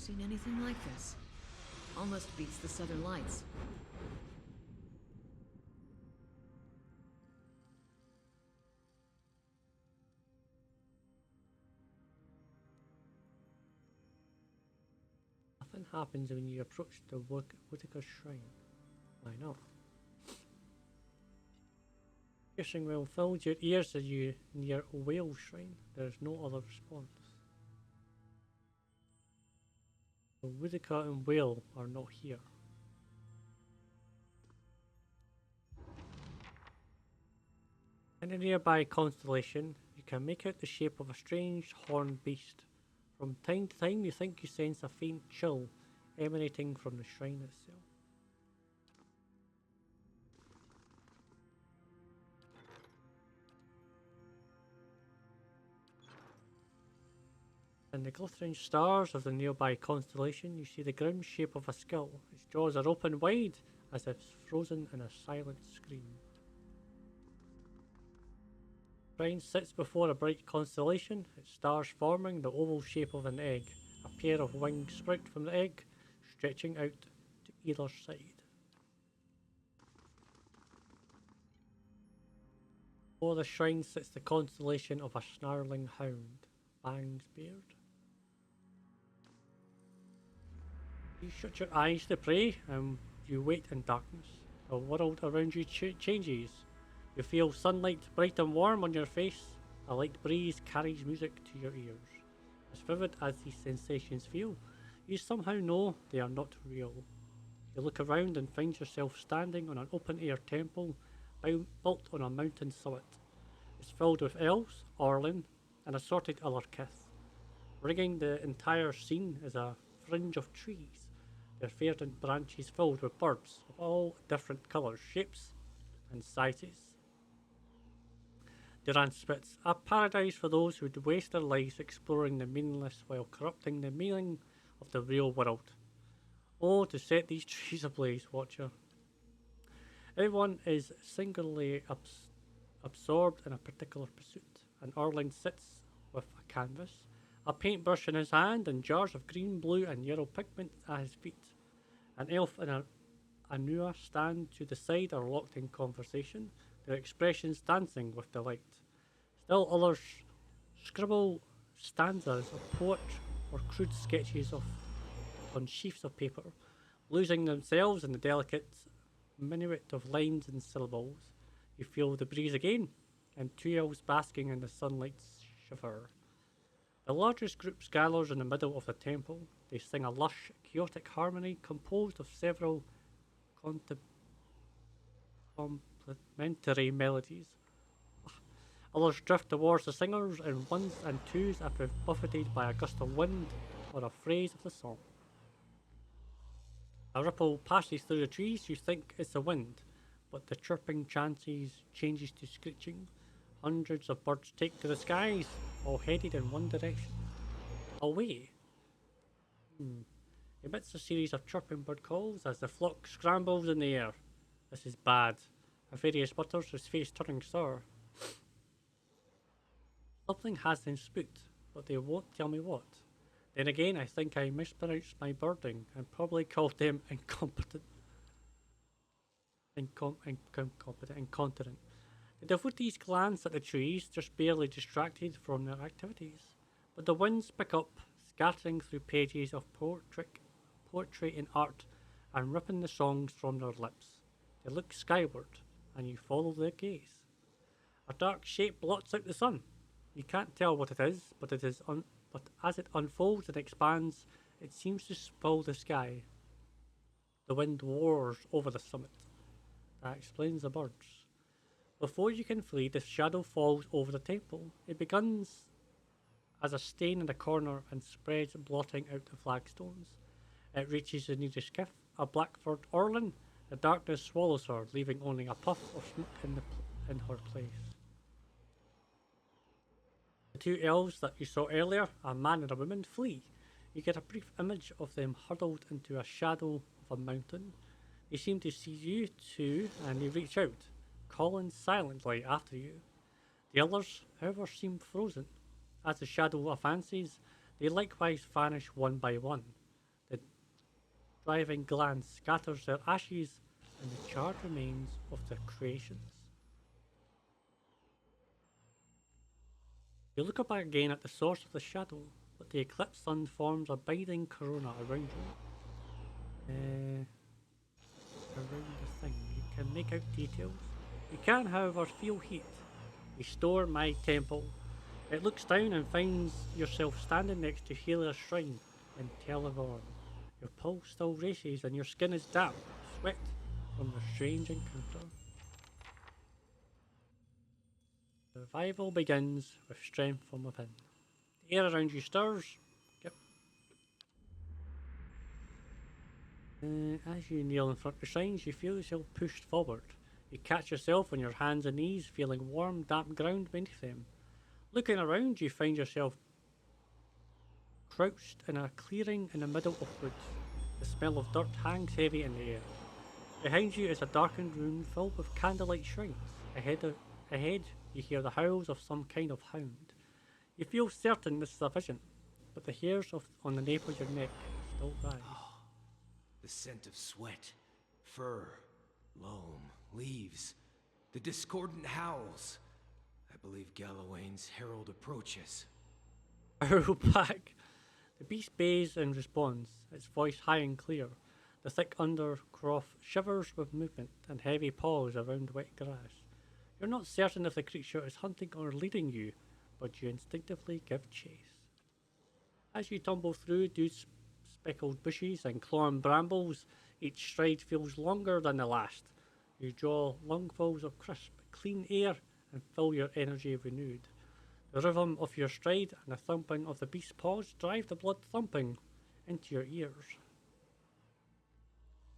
seen anything like this. Almost beats the Southern Lights. Nothing happens when you approach the Whitaker Shrine. Why not? Piercing well fills your ears as you near Whale Shrine. There is no other response. The Whitaker and Whale are not here. In a nearby constellation, you can make out the shape of a strange horned beast. From time to time, you think you sense a faint chill emanating from the shrine itself. In the glittering stars of the nearby constellation, you see the grim shape of a skull. Its jaws are open wide, as if frozen in a silent scream. The shrine sits before a bright constellation, its stars forming the oval shape of an egg. A pair of wings sprout from the egg, stretching out to either side. Before the shrine sits the constellation of a snarling hound, fangs bared. You shut your eyes to pray, and you wait in darkness. The world around you changes. You feel sunlight bright and warm on your face. A light breeze carries music to your ears. As vivid as these sensations feel, you somehow know they are not real. You look around and find yourself standing on an open-air temple built on a mountain summit. It's filled with elves, Orlin, and assorted other kith. Ringing the entire scene is a fringe of trees, their verdant branches filled with birds of all different colours, shapes, and sizes. Duran spits, a paradise for those who'd waste their lives exploring the meaningless while corrupting the meaning of the real world. Oh, to set these trees ablaze, Watcher. Everyone is singularly absorbed in a particular pursuit, and Orlin sits with a canvas, a paintbrush in his hand, and jars of green, blue, and yellow pigment at his feet. An elf and a Nua stand to the side or locked in conversation, their expressions dancing with delight. Still others scribble stanzas of poetry or crude sketches on sheafs of paper, losing themselves in the delicate minuet of lines and syllables. You feel the breeze again, and two elves basking in the sunlight's shiver. The largest group gathers in the middle of the temple. They sing a lush, chaotic harmony composed of several complementary melodies. Others drift towards the singers in ones and twos as if buffeted by a gust of wind or a phrase of the song. A ripple passes through the trees. You think it's the wind, but the chirping changes to screeching. Hundreds of birds take to the skies, all headed in one direction. Away. Emits a series of chirping bird calls as the flock scrambles in the air. This is bad. Various mutters, his face turning sour. Something has them spooked, but they won't tell me what. Then again, I think I mispronounced my birding and probably called them incontinent. The devotees glance at the trees, just barely distracted from their activities. But the winds pick up, scattering through pages of poetry and art, and ripping the songs from their lips. They look skyward, and you follow their gaze. A dark shape blots out the sun. You can't tell what it is, but as it unfolds and expands, it seems to fill the sky. The wind roars over the summit. That explains the birds. Before you can flee, the shadow falls over the temple. It begins as a stain in the corner and spreads, blotting out the flagstones. It reaches the nearest skiff, a black-furred Orlin. The darkness swallows her, leaving only a puff of smoke in her place. The two elves that you saw earlier, a man and a woman, flee. You get a brief image of them huddled into a shadow of a mountain. They seem to see you too, and they reach out, calling silently after you. The others, however, seem frozen. As the shadow advances, they likewise vanish one by one. driving glance scatters their ashes and the charred remains of their creations. You look up again at the source of the shadow, but the eclipsed sun forms a binding corona around you. Around the thing, you can make out details. You can, however, feel heat. Restore my temple. It looks down and finds yourself standing next to Helia's shrine in Televorn. Your pulse still races and your skin is damp, sweat from the strange encounter. Revival begins with strength from within. The air around you stirs. Yep. As you kneel in front of the shrines, you feel yourself pushed forward. You catch yourself on your hands and knees, feeling warm, damp ground beneath them. Looking around, you find yourself crouched in a clearing in the middle of woods. The smell of dirt hangs heavy in the air. Behind you is a darkened room filled with candlelight shrines. Ahead, you hear the howls of some kind of hound. You feel certain this is a vision, but the hairs on the nape of your neck still rise. The scent of sweat, fur, loam, leaves, the discordant howls. I believe Galawain's herald approaches. Arrow back. The beast bays in response, its voice high and clear. The thick undercroft shivers with movement and heavy paws around wet grass. You're not certain if the creature is hunting or leading you, but you instinctively give chase. As you tumble through speckled bushes and clawing brambles, each stride feels longer than the last. You draw lungfuls of crisp, clean air and feel your energy renewed. The rhythm of your stride and the thumping of the beast's paws drive the blood thumping into your ears.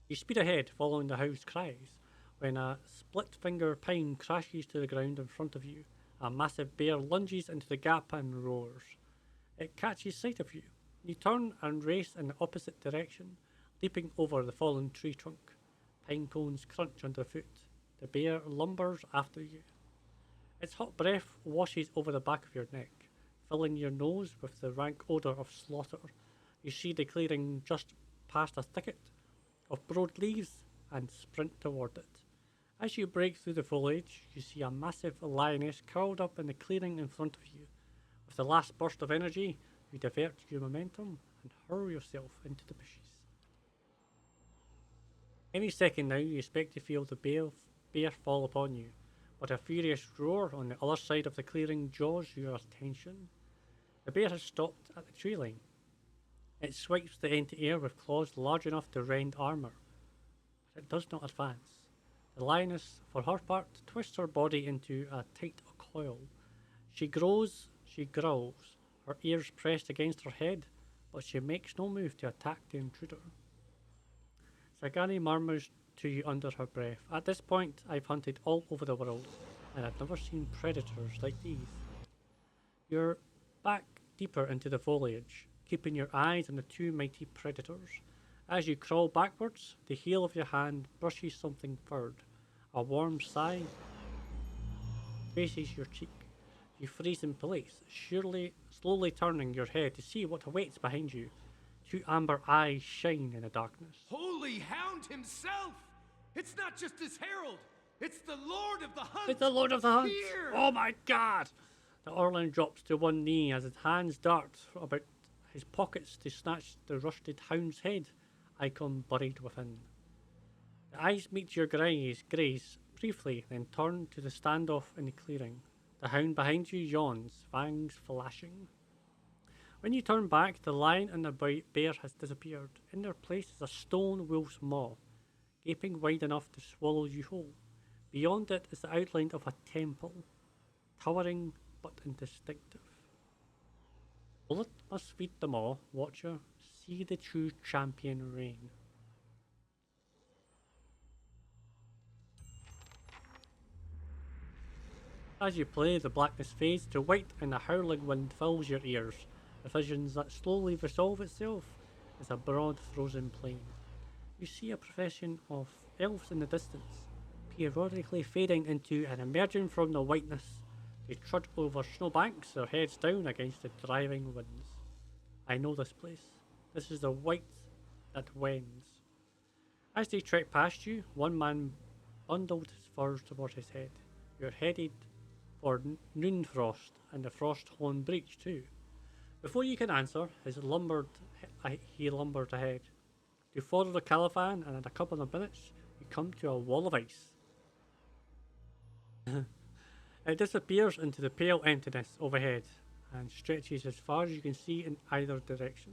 You speed ahead, following the howl's cries, when a split-finger pine crashes to the ground in front of you. A massive bear lunges into the gap and roars. It catches sight of you. You turn and race in the opposite direction, leaping over the fallen tree trunk. Pine cones crunch underfoot. The bear lumbers after you. Its hot breath washes over the back of your neck, filling your nose with the rank odour of slaughter. You see the clearing just past a thicket of broad leaves and sprint toward it. As you break through the foliage, you see a massive lioness curled up in the clearing in front of you. With the last burst of energy, you divert your momentum and hurl yourself into the bushes. Any second now, you expect to feel the bear fall upon you, but a furious roar on the other side of the clearing draws your attention. The bear has stopped at the tree line. It swipes the empty air with claws large enough to rend armour, but it does not advance. The lioness, for her part, twists her body into a tight coil. She growls, her ears pressed against her head, but she makes no move to attack the intruder. Sagani murmurs to you under her breath. At this point, I've hunted all over the world, and I've never seen predators like these. You're back deeper into the foliage, keeping your eyes on the two mighty predators. As you crawl backwards, the heel of your hand brushes something furred. A warm sigh traces your cheek. You freeze in place, slowly turning your head to see what awaits behind you. Two amber eyes shine in the darkness. Holy Hound himself! It's not just his herald, it's the Lord of the Hunt! It's the Lord of the Hunt! Here! Oh my god! The Orlan drops to one knee as his hands dart about his pockets to snatch the rusted hound's head, icon buried within. The eyes meet your gaze briefly, then turn to the standoff in the clearing. The hound behind you yawns, fangs flashing. When you turn back, the lion and the bear has disappeared. In their place is a stone wolf's maw, gaping wide enough to swallow you whole. Beyond it is the outline of a temple, towering but indistinctive. Bullet must feed them all, watcher. See the true champion reign. As you play, the blackness fades to white and the howling wind fills your ears. The visions that slowly resolve itself is a broad frozen plain. You see a procession of elves in the distance, periodically fading into and emerging from the whiteness. They trudge over snowbanks, their heads down against the driving winds. I know this place. This is the white that wends. As they trek past you, one man bundled his furs toward his head. You're headed for Noonfrost and the Frosthorn Breach too. Before you can answer, he lumbered ahead. You follow the caravan, and in a couple of minutes, you come to a wall of ice. It disappears into the pale emptiness overhead and stretches as far as you can see in either direction.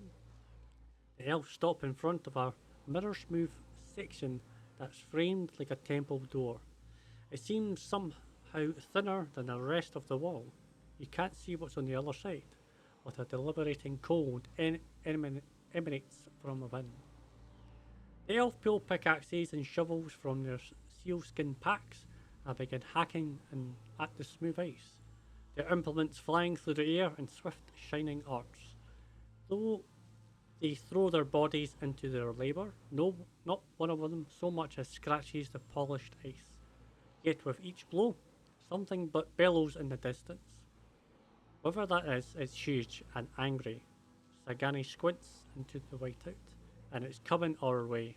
The elves stop in front of a mirror-smooth section that's framed like a temple door. It seems somehow thinner than the rest of the wall. You can't see what's on the other side, but a deliberating cold emanates from within. The elf pull pickaxes and shovels from their sealskin packs and begin hacking at the smooth ice, their implements flying through the air in swift, shining arcs. Though they throw their bodies into their labour, not one of them so much as scratches the polished ice. Yet with each blow, something but bellows in the distance. Whatever that is, it's huge and angry. Sagani squints into the whiteout, and it's coming our way.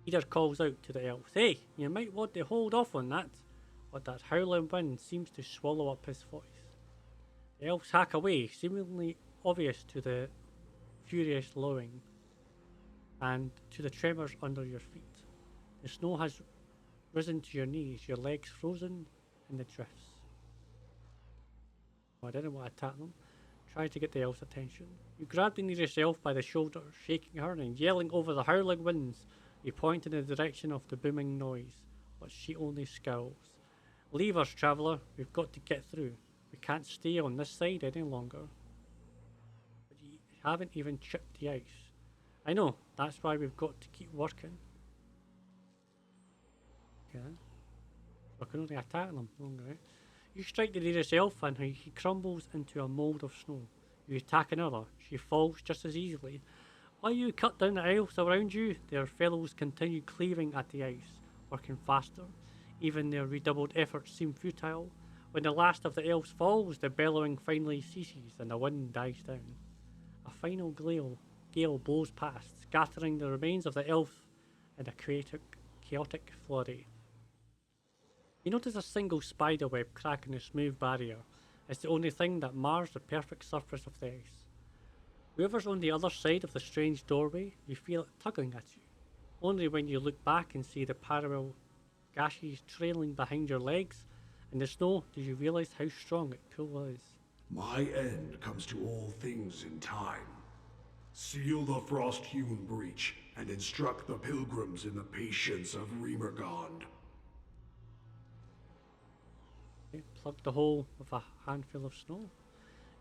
Peter calls out to the elves, "Hey, you might want to hold off on that," but that howling wind seems to swallow up his voice. The elves hack away, seemingly obvious to the furious lowing and to the tremors under your feet. The snow has risen to your knees, your legs frozen in the drifts. I didn't want to attack them. Try to get the elf's attention. You grab the nearest elf by the shoulder, shaking her and yelling over the howling winds. You point in the direction of the booming noise, but she only scowls. "Leave us, traveller. We've got to get through. We can't stay on this side any longer." But you haven't even chipped the ice. "I know. That's why we've got to keep working." Okay. I can only attack them. Right. You strike the nearest elf and he crumbles into a mould of snow. You attack another. She falls just as easily. While you cut down the elves around you, their fellows continue cleaving at the ice, working faster. Even their redoubled efforts seem futile. When the last of the elves falls, the bellowing finally ceases and the wind dies down. A final gale blows past, scattering the remains of the elf in a chaotic flurry. You notice a single spiderweb crack in the smooth barrier. It's the only thing that mars the perfect surface of the ice. Whoever's on the other side of the strange doorway, you feel it tugging at you. Only when you look back and see the parallel gashes trailing behind your legs in the snow do you realise how strong it truly is. My end comes to all things in time. Seal the frost-hewn breach and instruct the pilgrims in the patience of Remergond. Plug the hole with a handful of snow.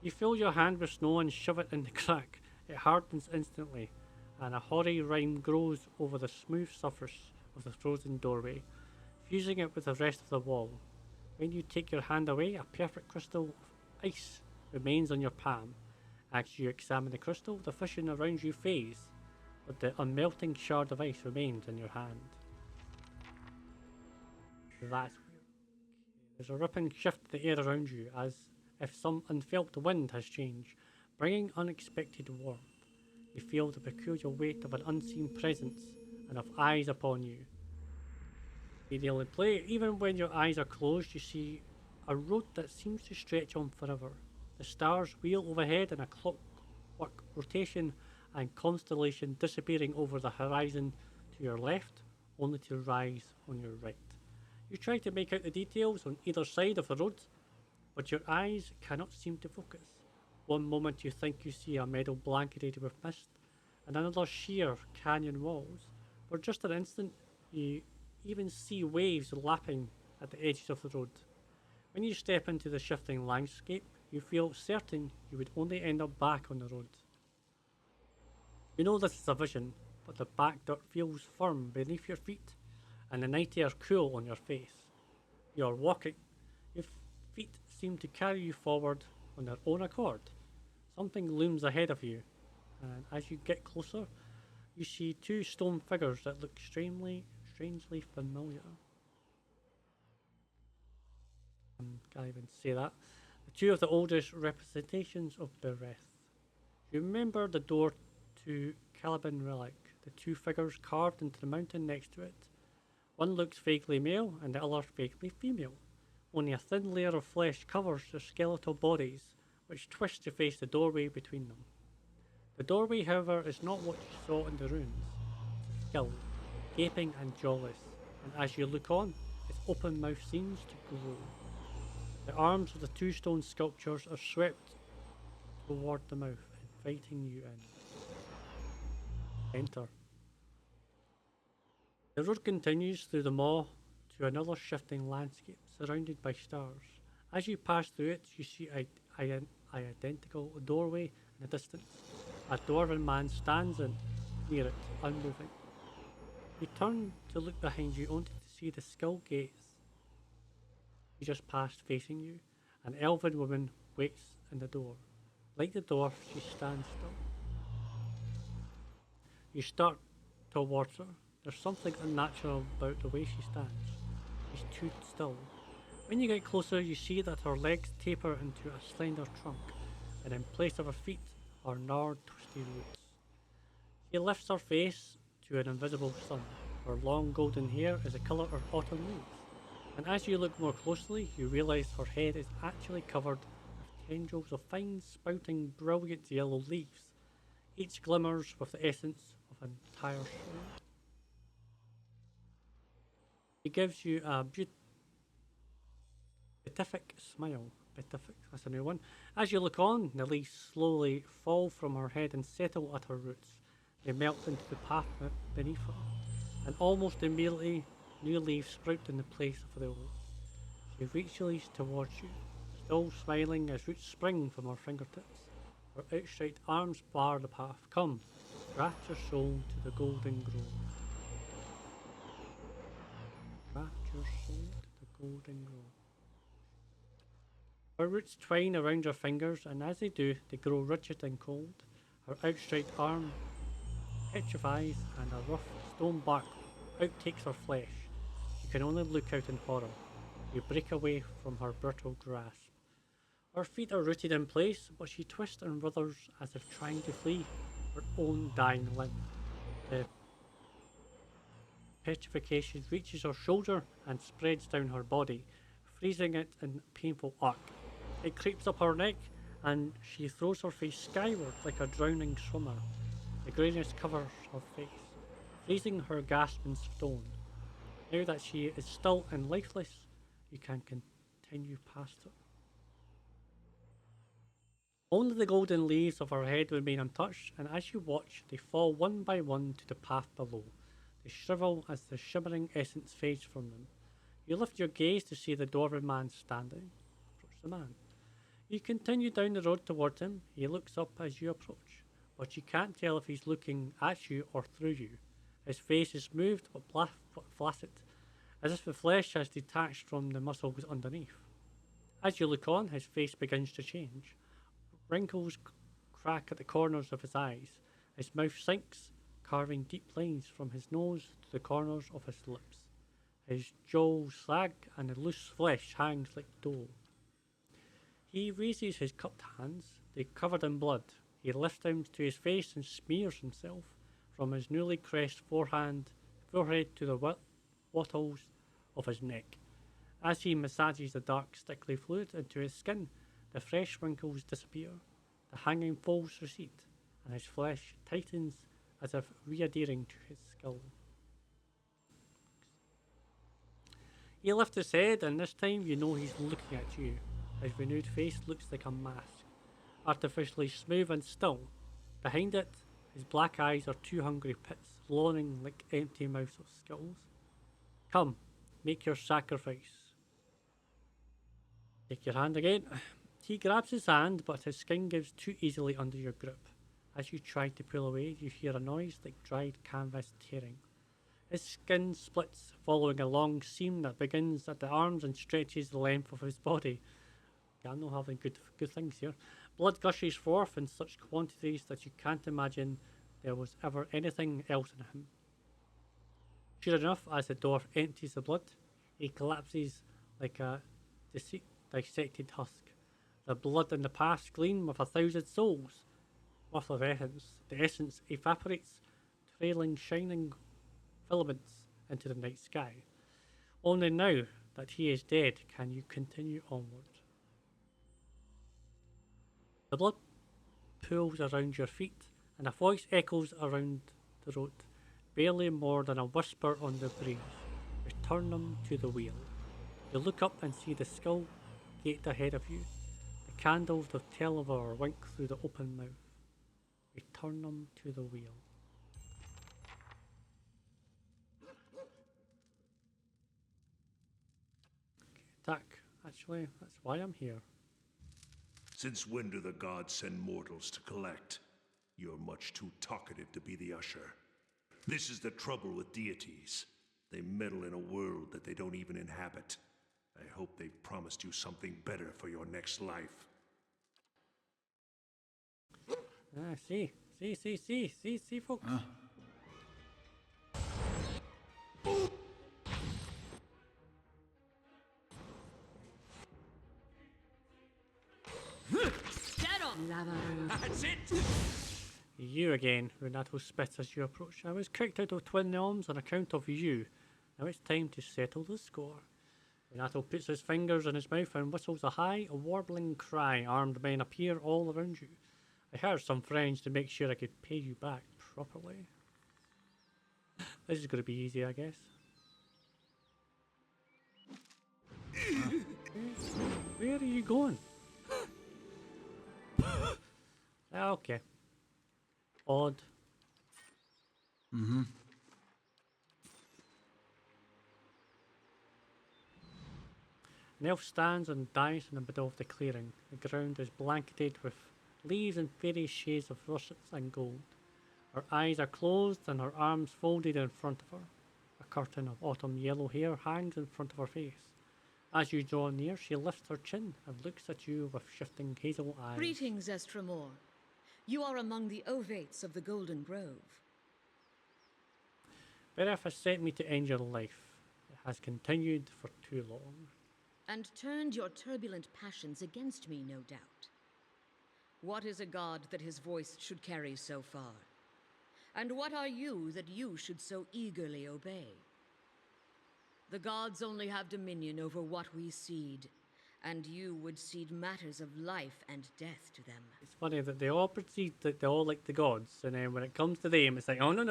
You fill your hand with snow and shove it in the crack. It hardens instantly, and a hoary rime grows over the smooth surface of the frozen doorway, fusing it with the rest of the wall. When you take your hand away, a perfect crystal of ice remains on your palm. As you examine the crystal, the vision around you fades, but the unmelting shard of ice remains in your hand. That's There's a ripping shift in the air around you, as if some unfelt wind has changed, bringing unexpected warmth. You feel the peculiar weight of an unseen presence and of eyes upon you. Immediately play, even when your eyes are closed, you see a road that seems to stretch on forever. The stars wheel overhead in a clockwork rotation and constellation disappearing over the horizon to your left, only to rise on your right. You try to make out the details on either side of the road, but your eyes cannot seem to focus. One moment you think you see a meadow blanketed with mist, and another sheer canyon walls. For just an instant, you even see waves lapping at the edges of the road. When you step into the shifting landscape, you feel certain you would only end up back on the road. You know this is a vision, but the back dirt feels firm beneath your feet, and the night air cool on your face. You are walking. Your feet seem to carry you forward on their own accord. Something looms ahead of you, and as you get closer, you see two stone figures that look strangely familiar. Can't even say that. The two of the oldest representations of Bereth. You remember the door to Caliban Relic, the two figures carved into the mountain next to it. One looks vaguely male and the other vaguely female. Only a thin layer of flesh covers their skeletal bodies, which twist to face the doorway between them. The doorway, however, is not what you saw in the ruins. It's a skull, gaping and jawless, and as you look on, its open mouth seems to grow. The arms of the two stone sculptures are swept toward the mouth, inviting you in. Enter. The road continues through the maw to another shifting landscape surrounded by stars. As you pass through it, you see an identical doorway in the distance. A dwarven man stands near it, unmoving. You turn to look behind you only to see the skull gates you just passed facing you. An elven woman waits in the door. Like the dwarf, she stands still. You start towards her. There's something unnatural about the way she stands. She's too still. When you get closer, you see that her legs taper into a slender trunk, and in place of her feet are gnarled, twisty roots. She lifts her face to an invisible sun. Her long golden hair is the colour of autumn leaves, and as you look more closely, you realise her head is actually covered with tendrils of fine, sprouting, brilliant yellow leaves. Each glimmers with the essence of an entire soul. She gives you a beatific smile. Beatific, that's a new one. As you look on, the leaves slowly fall from her head and settle at her roots. They melt into the path beneath her, and almost immediately, new leaves sprout in the place of the old. She reaches towards you, still smiling as roots spring from her fingertips. Her outstretched arms bar the path. Come, graft your soul to the golden grove. Graft your soul to the golden grove. Her roots twine around her fingers, and as they do, they grow rigid and cold. Her outstretched arm petrifies, and a rough stone bark outtakes her flesh. You can only look out in horror. You break away from her brutal grasp. Her feet are rooted in place, but she twists and writhers as if trying to flee her own dying limb. The petrification reaches her shoulder and spreads down her body, freezing it in a painful arc. It creeps up her neck, and she throws her face skyward like a drowning swimmer. The greyness covers her face, freezing her gasping stone. Now that she is still and lifeless, you can continue past her. Only the golden leaves of her head remain untouched, and as you watch, they fall one by one to the path below. They shrivel as the shimmering essence fades from them. You lift your gaze to see the dwarven man standing. Approach the man. You continue down the road towards him. He looks up as you approach, but you can't tell if he's looking at you or through you. His face is smooth but flaccid, as if the flesh has detached from the muscles underneath. As you look on, his face begins to change. Wrinkles crack at the corners of his eyes. His mouth sinks, carving deep lines from his nose to the corners of his lips. His jaws sag, and the loose flesh hangs like dough. He raises his cupped hands. They covered in blood. He lifts them to his face and smears himself from his newly crest forehead to the wattles of his neck. As he massages the dark, sticky fluid into his skin, the fresh wrinkles disappear, the hanging folds recede, and his flesh tightens as if re-adhering to his skull. He lifts his head, and this time you know he's looking at you. His renewed face looks like a mask, artificially smooth and still. Behind it, his black eyes are two hungry pits, yawning like empty mouths of skulls. Come, make your sacrifice. Take your hand again. He grabs his hand, but his skin gives too easily under your grip. As you try to pull away, you hear a noise like dried canvas tearing. His skin splits, following a long seam that begins at the arms and stretches the length of his body. I'm not having good things here. Blood gushes forth in such quantities that you can't imagine there was ever anything else in him. Sure enough, as the dwarf empties the blood, he collapses like a dissected husk. The blood in the past gleam with 1,000 souls, worth of essence. The essence evaporates to trailing shining filaments into the night sky. Only now that he is dead can you continue onward. The blood pools around your feet, and a voice echoes around the road, barely more than a whisper on the breeze. Return them to the wheel. You look up and see the skull gate ahead of you. The candles of Telvar wink through the open mouth. Return them to the wheel. Attack. Actually, that's why I'm here. Since when do the gods send mortals to collect? You're much too talkative to be the usher. This is the trouble with deities. They meddle in a world that they don't even inhabit. I hope they've promised you something better for your next life. See, folks. That's it! You again, Renato spits as you approach. I was kicked out of Twin Realms on account of you. Now it's time to settle the score. Renato puts his fingers in his mouth and whistles a high, warbling cry. Armed men appear all around you. I heard some French to make sure I could pay you back properly. This is going to be easy, I guess. Where are you going? Okay. Odd. Mm-hmm. An elf stands and dies in the middle of the clearing. The ground is blanketed with leaves in various shades of russets and gold. Her eyes are closed and her arms folded in front of her. A curtain of autumn yellow hair hangs in front of her face. As you draw near, she lifts her chin and looks at you with shifting hazel eyes. Greetings, Estremor. You are among the ovates of the Golden Grove. Bereth has sent me to end your life. It has continued for too long. And turned your turbulent passions against me, no doubt. What is a god that his voice should carry so far? And what are you that you should so eagerly obey? The gods only have dominion over what we seed, and you would cede matters of life and death to them. It's funny that they all perceive that they're all like the gods, and then when it comes to them, it's like, oh no.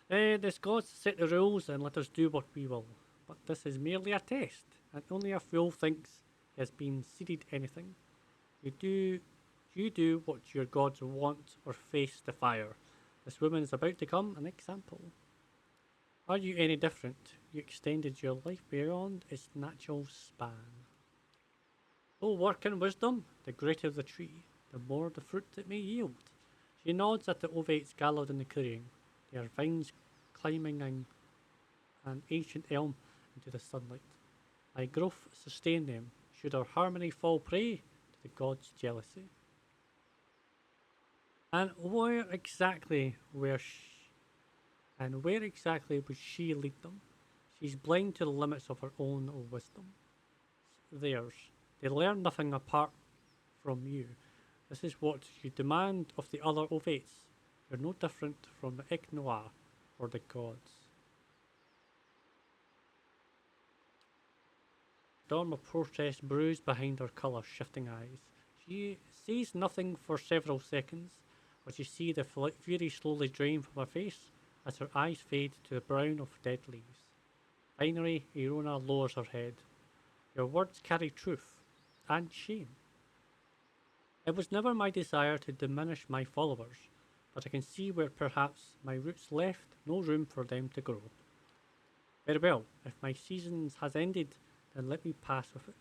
This gods set the rules and let us do what we will. But this is merely a test, and only a fool thinks he has been ceded anything. You do what your gods want or face the fire. This woman is about to become an example. Are you any different? You extended your life beyond its natural span. Oh, work and wisdom, the greater the tree, the more the fruit it may yield. She nods at the ovates gathered in the clearing, their vines climbing an ancient elm into the sunlight. My growth sustain them, should our harmony fall prey to the gods' jealousy. And where exactly would she lead them? She's blind to the limits of her own wisdom. Theirs. They learn nothing apart from you. This is what you demand of the other ovates. You're no different from the Ignoir or the gods. Storm of protest brews behind her colour-shifting eyes. She says nothing for several seconds, but you see the fury slowly drain from her face as her eyes fade to the brown of dead leaves. Finally, Eora lowers her head. Your words carry truth and shame. It was never my desire to diminish my followers, but I can see where perhaps my roots left no room for them to grow. Very well, if my season has ended, then let me pass with it.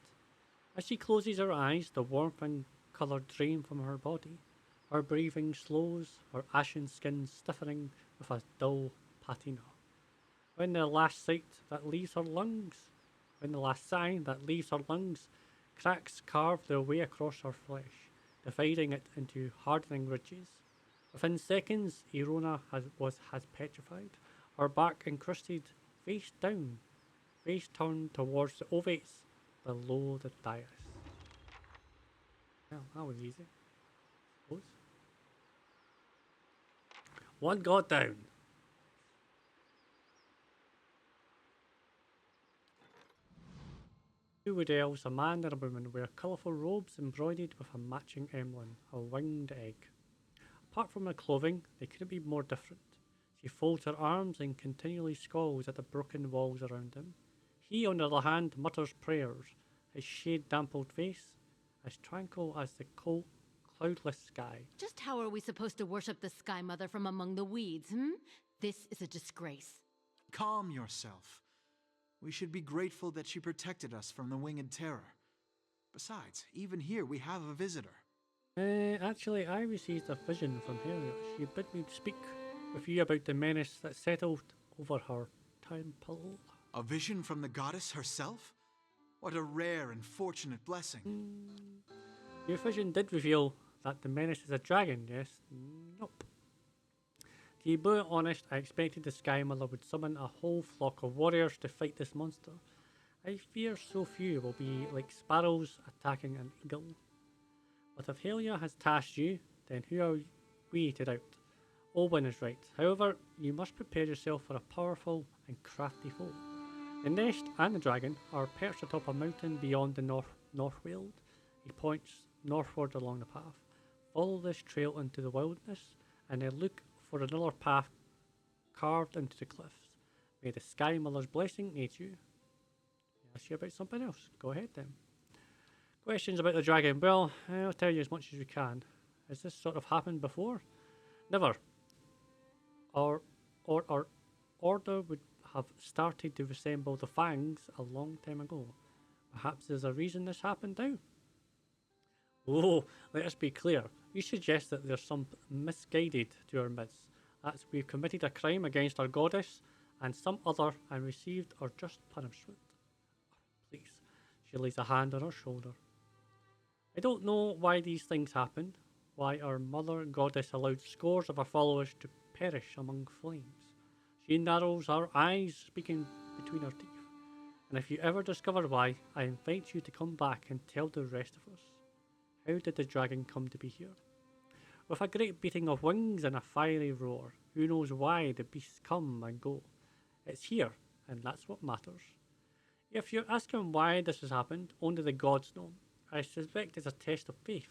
As she closes her eyes, the warmth and colour drain from her body. Her breathing slows, her ashen skin stiffening with a dull patina. When the last sign that leaves her lungs, cracks carve their way across her flesh, dividing it into hardening ridges. Within seconds, Eora has petrified, her back encrusted, face down, face turned towards the ovates below the dais. Well, that was easy. Suppose. One god down. Two wood elves, a man and a woman, wear colourful robes embroidered with a matching emblem, a winged egg. Apart from her clothing, they couldn't be more different. She folds her arms and continually scowls at the broken walls around him. He, on the other hand, mutters prayers, his shade-dampled face as tranquil as the cold, cloudless sky. Just how are we supposed to worship the Sky Mother from among the weeds, This is a disgrace. Calm yourself. We should be grateful that she protected us from the winged terror. Besides, even here we have a visitor. Actually, I received a vision from her. She bid me speak with you about the menace that settled over her temple. A vision from the goddess herself? What a rare and fortunate blessing. Your vision did reveal that the menace is a dragon, yes? Nope. To be brutally honest, I expected the Sky Mother would summon a whole flock of warriors to fight this monster. I fear so few will be like sparrows attacking an eagle. But if Helia has tasked you, then who are we to doubt? Onwen is right. However, you must prepare yourself for a powerful and crafty foe. The nest and the dragon are perched atop a mountain beyond the Northweald. He points northward along the path. Follow this trail into the wilderness, and then look for another path carved into the cliffs. May the Sky Mother's blessing aid you. Ask you about something else. Go ahead then. Questions about the dragon? Well, I'll tell you as much as we can. Has this sort of happened before? Never. Our order would have started to resemble the Fangs a long time ago. Perhaps there's a reason this happened now? Oh, let us be clear. You suggest that there's some misguided to our midst. That's we've committed a crime against our goddess and some other and received our just punishment. Please. She lays a hand on her shoulder. I don't know why these things happened, why our mother goddess allowed scores of her followers to perish among flames. She narrows her eyes, speaking between her teeth. And if you ever discover why, I invite you to come back and tell the rest of us. How did the dragon come to be here? With a great beating of wings and a fiery roar, who knows why the beasts come and go? It's here, and that's what matters. If you're asking why this has happened, only the gods know. I suspect it's a test of faith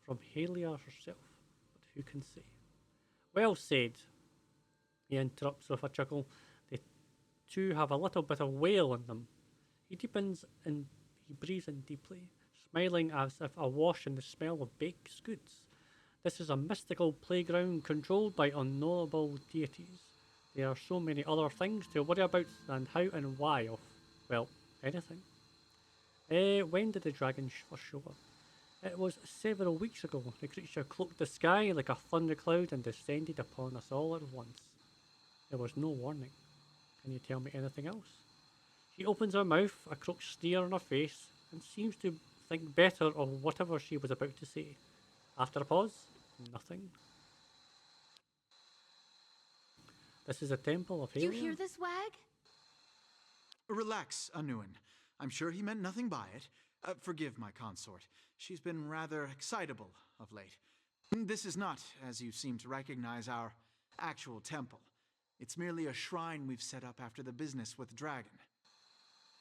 from Helia herself, but who can say? Well said, he interrupts with a chuckle. The two have a little bit of whale in them. He deepens and he breathes in deeply, smiling as if awash in the smell of baked goods. This is a mystical playground controlled by unknowable deities. There are so many other things to worry about than how and why of, well, anything. When did the dragon first show up? It was several weeks ago. The creature cloaked the sky like a thundercloud and descended upon us all at once. There was no warning. Can you tell me anything else? She opens her mouth, a crooked sneer on her face, and seems to think better of whatever she was about to say. After a pause, nothing. This is a temple of Helia. You hear this, Wag? Relax, Onwen. I'm sure he meant nothing by it. Forgive my consort. She's been rather excitable of late. This is not, as you seem to recognize, our actual temple. It's merely a shrine we've set up after the business with the dragon.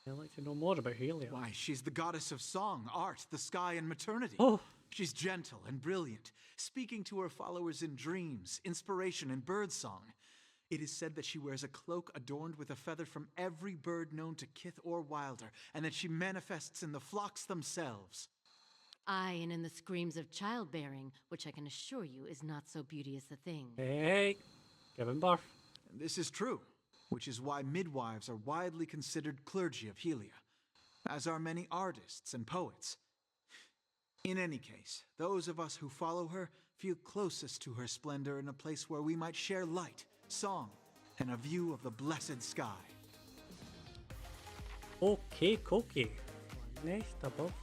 I'd like to know more about Helia. Why, she's the goddess of song, art, the sky, and maternity. Oh! She's gentle and brilliant, speaking to her followers in dreams, inspiration, and birdsong. It is said that she wears a cloak adorned with a feather from every bird known to kith or wilder, and that she manifests in the flocks themselves. Aye, and in the screams of childbearing, which I can assure you is not so beauteous a thing. Hey, giving birth. And this is true, which is why midwives are widely considered clergy of Helia, as are many artists and poets. In any case, those of us who follow her feel closest to her splendor in a place where we might share light, song, and a view of the blessed sky. Okay, cookie. Nest above